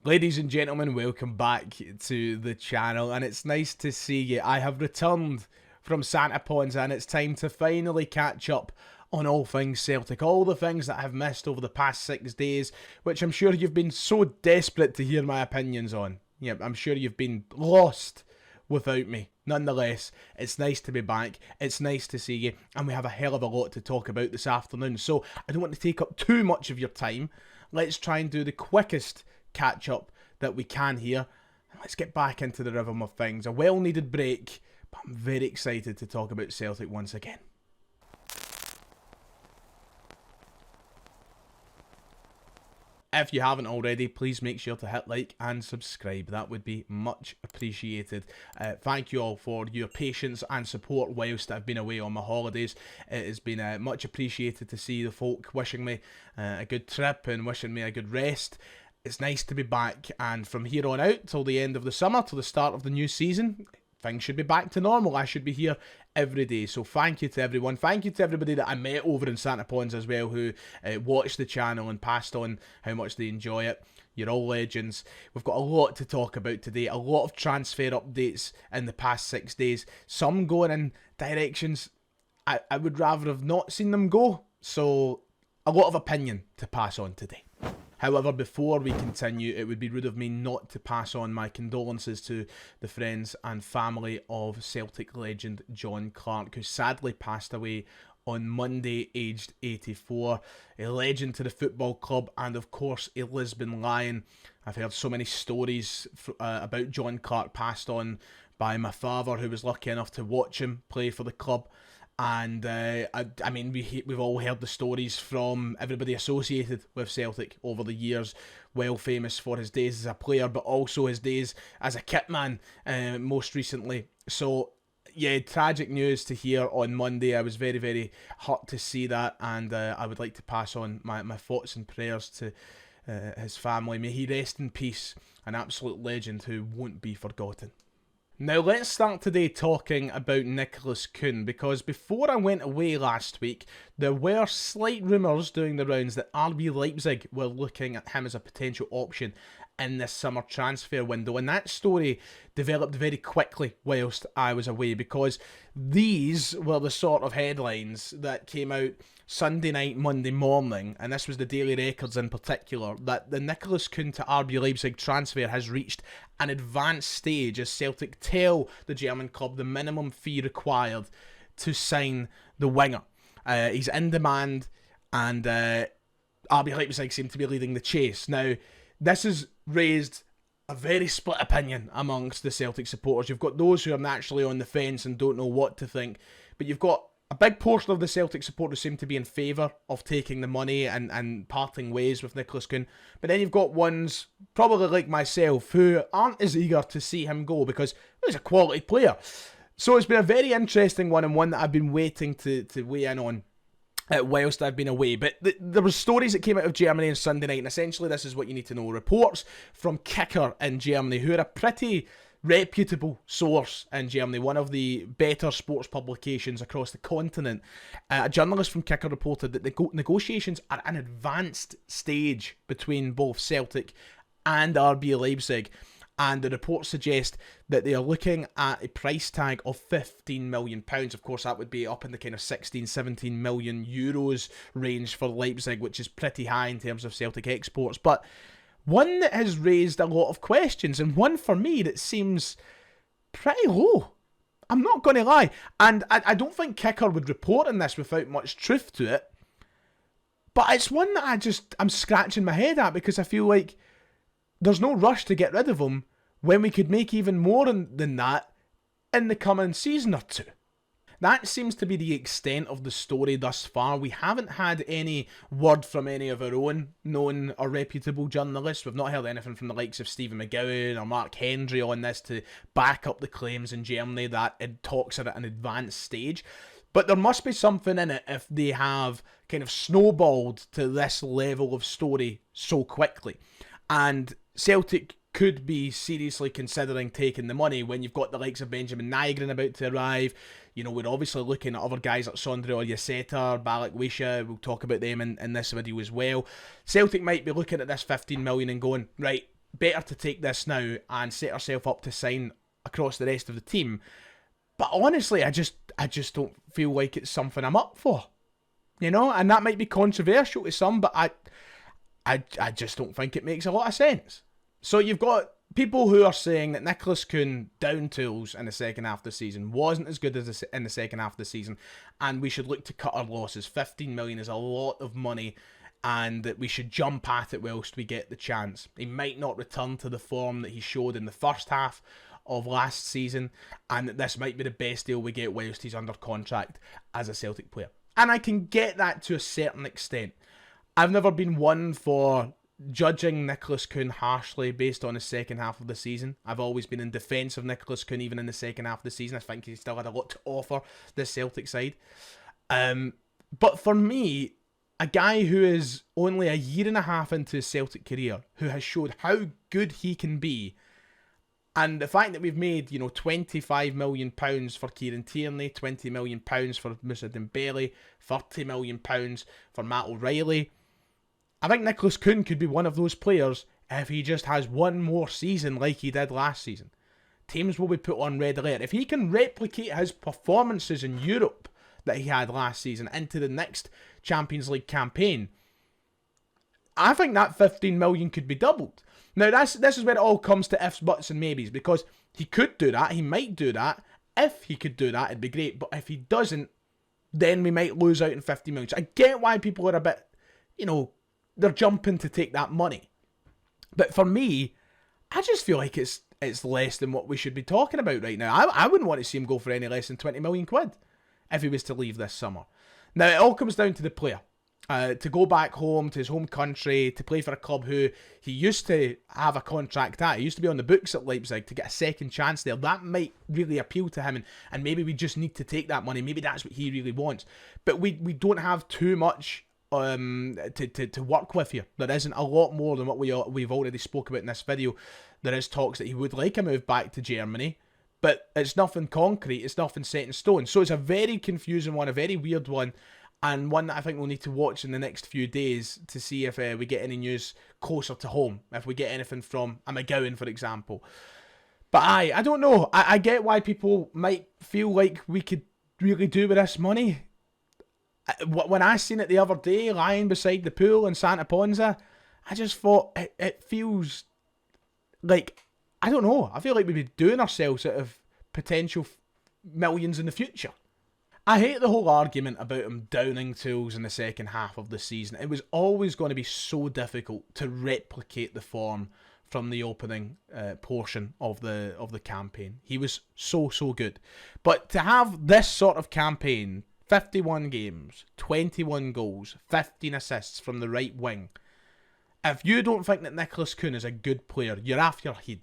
Ladies and gentlemen, welcome back to the channel, and it's nice to see you. I have returned from Santa Ponds, and it's time to finally catch up on all things Celtic, all the things that I've missed over the past 6 days, which I'm sure you've been so desperate to hear my opinions on. Yeah, I'm sure you've been lost without me. Nonetheless, it's nice to be back, it's nice to see you, and we have a hell of a lot to talk about this afternoon, so I don't want to take up too much of your time. Let's try and do the quickest catch up that we can here, and let's get back into the rhythm of things. A well needed break, but I'm very excited to talk about Celtic once again. If you haven't already, please make sure to hit like and subscribe. That would be much appreciated. Thank you all for your patience and support whilst I've been away on my holidays. It has been much appreciated to see the folk wishing me a good trip and wishing me a good rest. It's nice to be back, and from here on out till the end of the summer, till the start of the new season, things should be back to normal. I should be here every day. So thank you to everyone. Thank you to everybody that I met over in Santa Ponds as well, who watched the channel and passed on how much they enjoy it. You're all legends. We've got a lot to talk about today. A lot of transfer updates in the past 6 days. Some going in directions I would rather have not seen them go. So a lot of opinion to pass on today. However, before we continue, it would be rude of me not to pass on my condolences to the friends and family of Celtic legend John Clarke, who sadly passed away on Monday, aged 84. A legend to the football club and, of course, a Lisbon Lion. I've heard so many stories about John Clarke passed on by my father, who was lucky enough to watch him play for the club. And I mean, we've all heard the stories from everybody associated with Celtic over the years. Well famous for his days as a player, but also his days as a kitman most recently. So yeah, tragic news to hear on Monday. I was very, very hurt to see that, and I would like to pass on my thoughts and prayers to his family. May he rest in peace, an absolute legend who won't be forgotten. Now let's start today talking about Nicolas Kuhn, because before I went away last week, there were slight rumours doing the rounds that RB Leipzig were looking at him as a potential option in this summer transfer window, and that story developed very quickly whilst I was away, because these were the sort of headlines that came out Sunday night, Monday morning, and this was the Daily Records in particular, that the Nicolas Kuhn to RB Leipzig transfer has reached an advanced stage as Celtic tell the German club the minimum fee required to sign the winger. He's in demand, and RB Leipzig seem to be leading the chase. Now, this has raised a very split opinion amongst the Celtic supporters. You've got those who are naturally on the fence and don't know what to think, but you've got a big portion of the Celtic supporters seem to be in favour of taking the money and parting ways with Nicolas Kuhn. But then you've got ones, probably like myself, who aren't as eager to see him go because he's a quality player. So it's been a very interesting one, and one that I've been waiting to weigh in on whilst I've been away. But there were stories that came out of Germany on Sunday night, and essentially this is what you need to know. Reports from Kicker in Germany, who are a pretty reputable source in Germany, one of the better sports publications across the continent. A journalist from Kicker reported that the negotiations are at an advanced stage between both Celtic and RB Leipzig, and the reports suggest that they are looking at a price tag of £15 million. Of course, that would be up in the kind of 16-17 million euros range for Leipzig, which is pretty high in terms of Celtic exports, but one that has raised a lot of questions, and one for me that seems pretty low. I'm not going to lie. And I don't think Kicker would report on this without much truth to it. But it's one that I'm scratching my head at, because I feel like there's no rush to get rid of him when we could make even more than that in the coming season or two. That seems to be the extent of the story thus far. We haven't had any word from any of our own known or reputable journalists. We've not heard anything from the likes of Stephen McGowan or Mark Hendry on this to back up the claims in Germany that talks are at an advanced stage. But there must be something in it if they have kind of snowballed to this level of story so quickly. And Celtic could be seriously considering taking the money when you've got the likes of Benjamin Nygren about to arrive. You know, we're obviously looking at other guys like Sondre Oljaceta, Balikwisha. We'll talk about them in this video as well. Celtic might be looking at this 15 million and going, right, better to take this now and set herself up to sign across the rest of the team. But honestly, I just don't feel like it's something I'm up for. You know, and that might be controversial to some, but I just don't think it makes a lot of sense. So you've got people who are saying that Nicolas Kuhn down tools in the second half of the season, wasn't as good as in the second half of the season, and we should look to cut our losses. 15 million is a lot of money, and that we should jump at it whilst we get the chance. He might not return to the form that he showed in the first half of last season, and that this might be the best deal we get whilst he's under contract as a Celtic player. And I can get that to a certain extent. I've never been one for judging Nicolas Kuhn harshly based on the second half of the season. I've always been in defence of Nicolas Kuhn even in the second half of the season. I think he still had a lot to offer this Celtic side. But for me, a guy who is only a year and a half into his Celtic career, who has showed how good he can be, and the fact that we've made, you know, £25 million for Kieran Tierney, £20 million for Moussa Dembele, £30 million for Matt O'Reilly, I think Nicolas Kuhn could be one of those players if he just has one more season like he did last season. Teams will be put on red alert. If he can replicate his performances in Europe that he had last season into the next Champions League campaign, I think that 15 million could be doubled. Now, this is where it all comes to ifs, buts and maybes, because he could do that, he might do that. If he could do that, it'd be great, but if he doesn't, then we might lose out in 50 million. So I get why people are a bit, you know, they're jumping to take that money. But for me, I just feel like it's less than what we should be talking about right now. I wouldn't want to see him go for any less than 20 million quid if he was to leave this summer. Now, it all comes down to the player. To go back home to his home country, to play for a club who he used to have a contract at. He used to be on the books at Leipzig, to get a second chance there. That might really appeal to him, and maybe we just need to take that money. Maybe that's what he really wants. But we don't have too much to work with here. There isn't a lot more than what we've already spoke about in this video. There is talks that he would like a move back to Germany, but it's nothing concrete, it's nothing set in stone. So it's a very confusing one, a very weird one, and one that I think we'll need to watch in the next few days to see if we get any news closer to home, if we get anything from a McGowan, for example. But I don't know. I get why people might feel like we could really do with this money. When I seen it the other day, lying beside the pool in Santa Ponza, I just thought it feels like, I don't know, I feel like we'd be doing ourselves out of potential millions in the future. I hate the whole argument about him downing tools in the second half of the season. It was always going to be so difficult to replicate the form from the opening portion of the campaign. He was so good. But to have this sort of campaign, 51 games, 21 goals, 15 assists from the right wing. If you don't think that Nicolas Kuhn is a good player, you're off your head.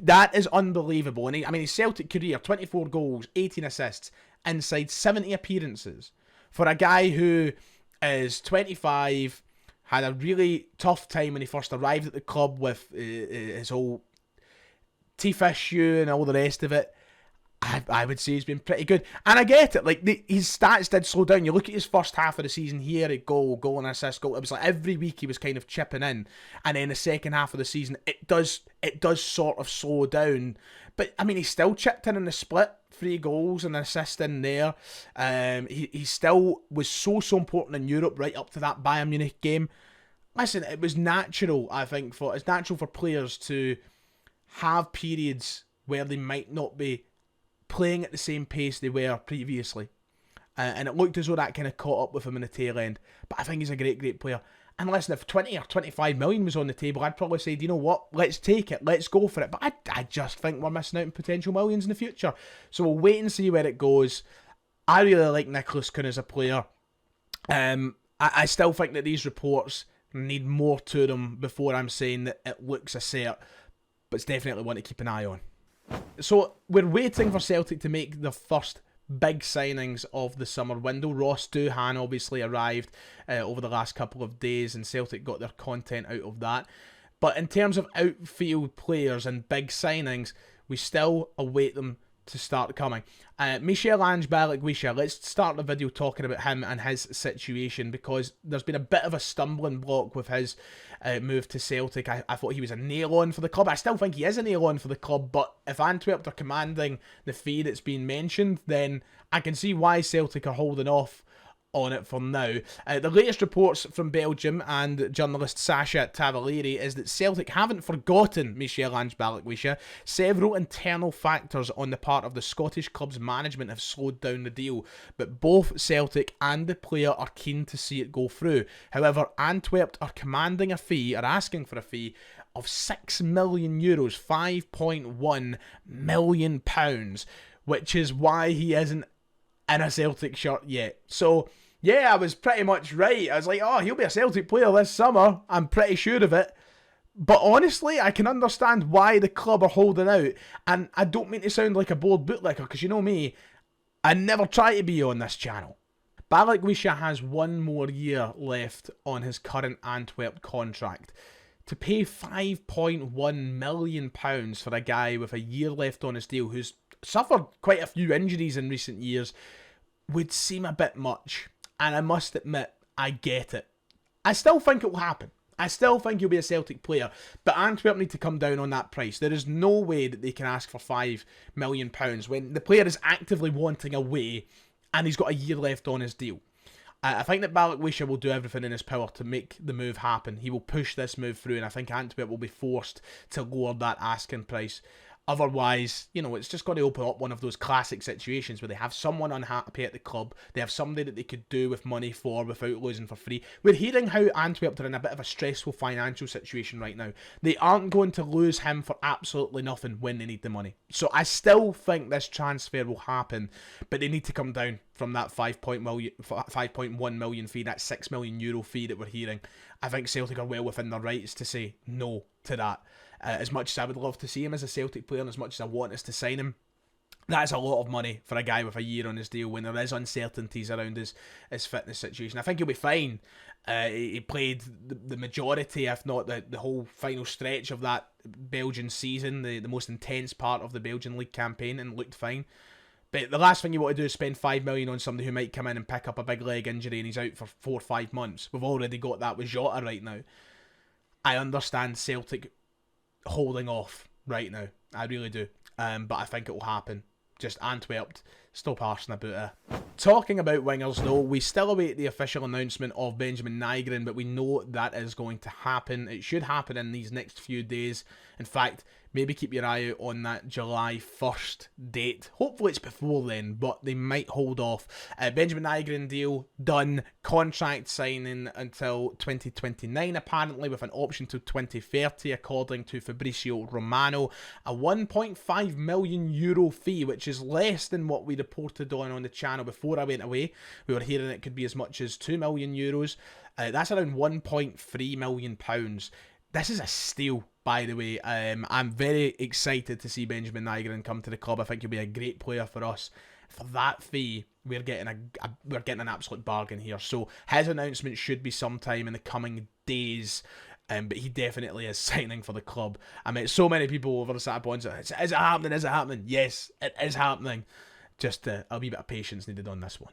That is unbelievable. And his Celtic career, 24 goals, 18 assists, inside 70 appearances. For a guy who is 25, had a really tough time when he first arrived at the club with his whole teeth issue and all the rest of it. I would say he's been pretty good. And I get it, like his stats did slow down. You look at his first half of the season here, goal and assist, goal. It was like every week he was kind of chipping in. And then the second half of the season, it does sort of slow down. But he still chipped in the split, 3 goals and an assist in there. He still was so important in Europe right up to that Bayern Munich game. Listen, it was natural, I think, it's natural for players to have periods where they might not be playing at the same pace they were previously. And it looked as though that kind of caught up with him in the tail end. But I think he's a great player. And listen, if 20 or 25 million was on the table, I'd probably say, you know what, let's take it, let's go for it. But I just think we're missing out on potential millions in the future. So we'll wait and see where it goes. I really like Nicolas Kuhn as a player. I still think that these reports need more to them before I'm saying that it looks a cert. But it's definitely one to keep an eye on. So we're waiting for Celtic to make the first big signings of the summer window. Ross Doohan obviously arrived over the last couple of days, and Celtic got their content out of that. But in terms of outfield players and big signings, we still await them to start coming. Michel-Ange Balikwisha, let's start the video talking about him and his situation, because there's been a bit of a stumbling block with his move to Celtic. I thought he was a nail-on for the club. I still think he is a nail-on for the club, but if Antwerp are commanding the fee that's been mentioned, then I can see why Celtic are holding off on it for now. The latest reports from Belgium and journalist Sasha Tavalieri is that Celtic haven't forgotten Michel-Ange Balikwisha. Several internal factors on the part of the Scottish club's management have slowed down the deal, but both Celtic and the player are keen to see it go through. However, Antwerp are commanding a fee, or asking for a fee, of €6 million, £5.1 million, which is why he isn't in a Celtic shirt yet. So, yeah, I was pretty much right. I was like, oh, he'll be a Celtic player this summer. I'm pretty sure of it. But honestly, I can understand why the club are holding out. And I don't mean to sound like a bold bootlicker, because you know me, I never try to be on this channel. Balikwisha has one more year left on his current Antwerp contract. To pay £5.1 million for a guy with a year left on his deal who's suffered quite a few injuries in recent years would seem a bit much, and I must admit, I get it. I still think it will happen. I still think he'll be a Celtic player, but Antwerp need to come down on that price. There is no way that they can ask for £5 million when the player is actively wanting away and he's got a year left on his deal. I think that Balikwisha will do everything in his power to make the move happen. He will push this move through, and I think Antwerp will be forced to lower that asking price. Otherwise, you know, it's just going to open up one of those classic situations where they have someone unhappy at the club, they have somebody that they could do with money for without losing for free. We're hearing how Antwerp are in a bit of a stressful financial situation right now. They aren't going to lose him for absolutely nothing when they need the money. So I still think this transfer will happen, but they need to come down from that £5.1 million fee, that €6 million fee that we're hearing. I think Celtic are well within their rights to say no to that. As much as I would love to see him as a Celtic player and as much as I want us to sign him, that's a lot of money for a guy with a year on his deal when there is uncertainties around his fitness situation. I think he'll be fine. He played the majority, if not the whole final stretch of that Belgian season, the most intense part of the Belgian league campaign, and looked fine. But the last thing you want to do is spend $5 million on somebody who might come in and pick up a big leg injury and he's out for 4 or 5 months. We've already got that with Jota right now. I understand Celtic holding off right now. I really do. But I think it will happen. Just Antwerp, stop arsing about it. Talking about wingers though, we still await the official announcement of Benjamin Nygren, but we know that is going to happen. It should happen in these next few days. In fact, maybe keep your eye out on that July 1st date. Hopefully it's before then, but they might hold off. Benjamin Nygren deal done. Contract signing until 2029 apparently, with an option to 2030 according to Fabrizio Romano. A €1.5 million fee, which is less than what we reported on the channel before I went away. We were hearing it could be as much as €2 million. That's around £1.3 million. This is a steal, by the way. I'm very excited to see Benjamin Nygren come to the club. I think he'll be a great player for us. For that fee, we're getting an absolute bargain here. So his announcement should be sometime in the coming days. But he definitely is signing for the club. I met so many people over the Saturday points. Is it happening? Is it happening? Yes, it is happening. Just a wee bit of patience needed on this one.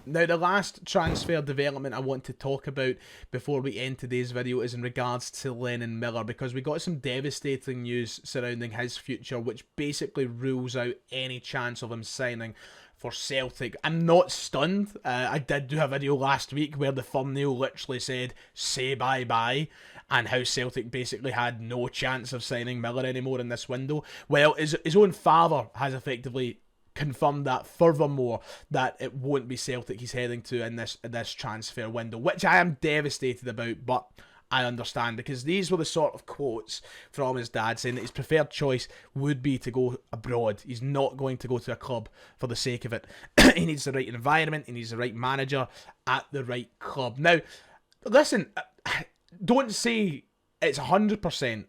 Now, the last transfer development I want to talk about before we end today's video is in regards to Lennon Miller, because we got some devastating news surrounding his future, which basically rules out any chance of him signing for Celtic. I'm not stunned. I did do a video last week where the thumbnail literally said, say bye-bye, and how Celtic basically had no chance of signing Miller anymore in this window. Well, his own father has effectively confirmed that furthermore, that it won't be Celtic he's heading to in this transfer window, which I am devastated about, but I understand, because these were the sort of quotes from his dad saying that his preferred choice would be to go abroad. He's not going to go to a club for the sake of it. He needs the right environment, he needs the right manager at the right club. Now, listen, don't say it's 100%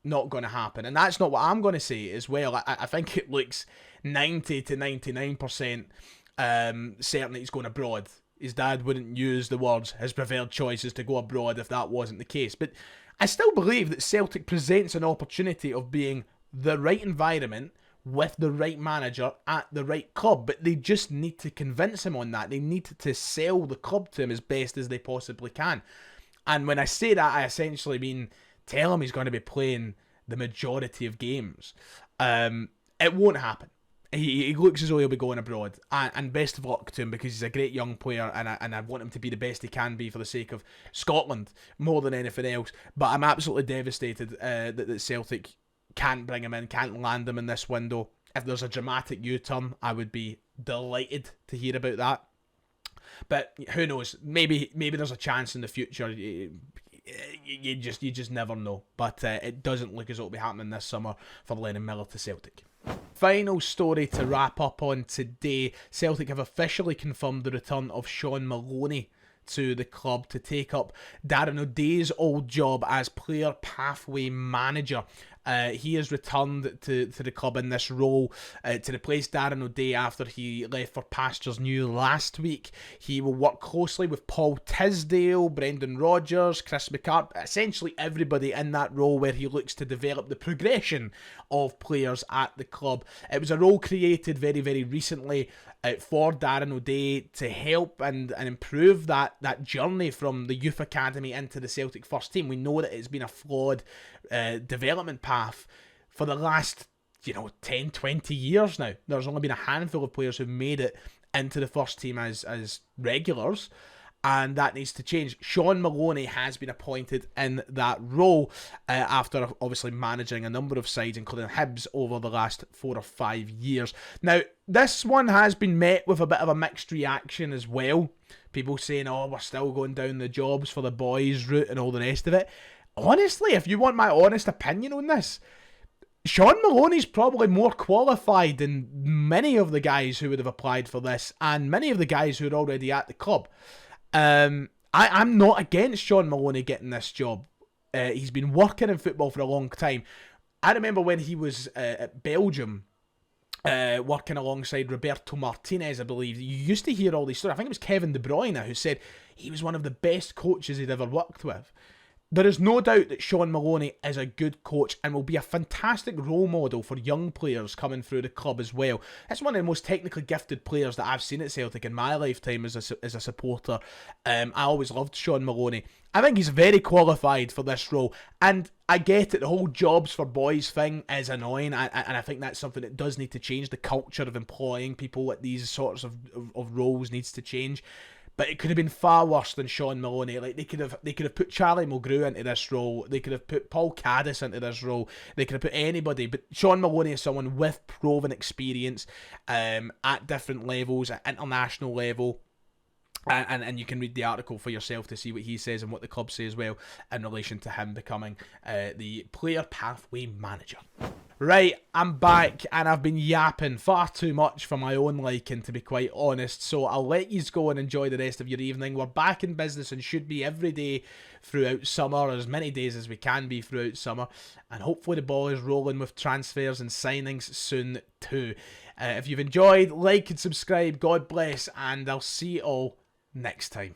not going to happen, and that's not what I'm going to say as well. I think it looks 90 to 99% certain that he's going abroad. His dad wouldn't use the words his preferred choice is to go abroad if that wasn't the case. But I still believe that Celtic presents an opportunity of being the right environment with the right manager at the right club, but they just need to convince him on that. They need to sell the club to him as best as they possibly can. And when I say that, I essentially mean tell him he's going to be playing the majority of games. It won't happen. He looks as though he'll be going abroad, and best of luck to him, because he's a great young player, and I want him to be the best he can be for the sake of Scotland more than anything else. But I'm absolutely devastated that Celtic can't bring him in, can't land him in this window. If there's a dramatic U-turn, I would be delighted to hear about that. But who knows? Maybe there's a chance in the future. You just never know. But it doesn't look as though it'll be happening this summer for Lennon Miller to Celtic. Final story to wrap up on today. Celtic have officially confirmed the return of Shaun Maloney to the club to take up Darren O'Day's old job as player pathway manager. He has returned to the club in this role to replace Darren O'Day after he left for pastures new last week. He will work closely with Paul Tisdale, Brendan Rodgers, Chris McCart, essentially everybody in that role, where he looks to develop the progression of players at the club. It was a role created very, very recently for Darren O'Day to help and improve that journey from the youth academy into the Celtic first team. We know that it's been a flawed development path for the last 10, 20 years now. There's only been a handful of players who've made it into the first team as regulars, and that needs to change. Shaun Maloney has been appointed in that role after obviously managing a number of sides, including Hibs, over the last 4 or 5 years. Now, this one has been met with a bit of a mixed reaction as well. People saying, oh, we're still going down the jobs for the boys route and all the rest of it. Honestly, if you want my honest opinion on this, Shaun Maloney's probably more qualified than many of the guys who would have applied for this, and many of the guys who are already at the club. I'm not against Shaun Maloney getting this job. He's been working in football for a long time. I remember when he was at Belgium, working alongside Roberto Martinez, I believe. You used to hear all these stories. I think it was Kevin De Bruyne who said he was one of the best coaches he'd ever worked with. There is no doubt that Shaun Maloney is a good coach and will be a fantastic role model for young players coming through the club as well. It's one of the most technically gifted players that I've seen at Celtic in my lifetime as a supporter. I always loved Shaun Maloney. I think he's very qualified for this role, and I get it, the whole jobs for boys thing is annoying, and I think that's something that does need to change. The culture of employing people at these sorts of roles needs to change. But it could have been far worse than Shaun Maloney. Like they could have put Charlie Mulgrew into this role. They could have put Paul Caddis into this role. They could have put anybody. But Shaun Maloney is someone with proven experience at different levels, at international level. And you can read the article for yourself to see what he says and what the club say as well in relation to him becoming the player pathway manager. Right, I'm back, and I've been yapping far too much for my own liking, to be quite honest, so I'll let you go and enjoy the rest of your evening. We're back in business and should be every day throughout summer, as many days as we can be throughout summer, and hopefully the ball is rolling with transfers and signings soon too. If you've enjoyed, like and subscribe, God bless, and I'll see you all next time.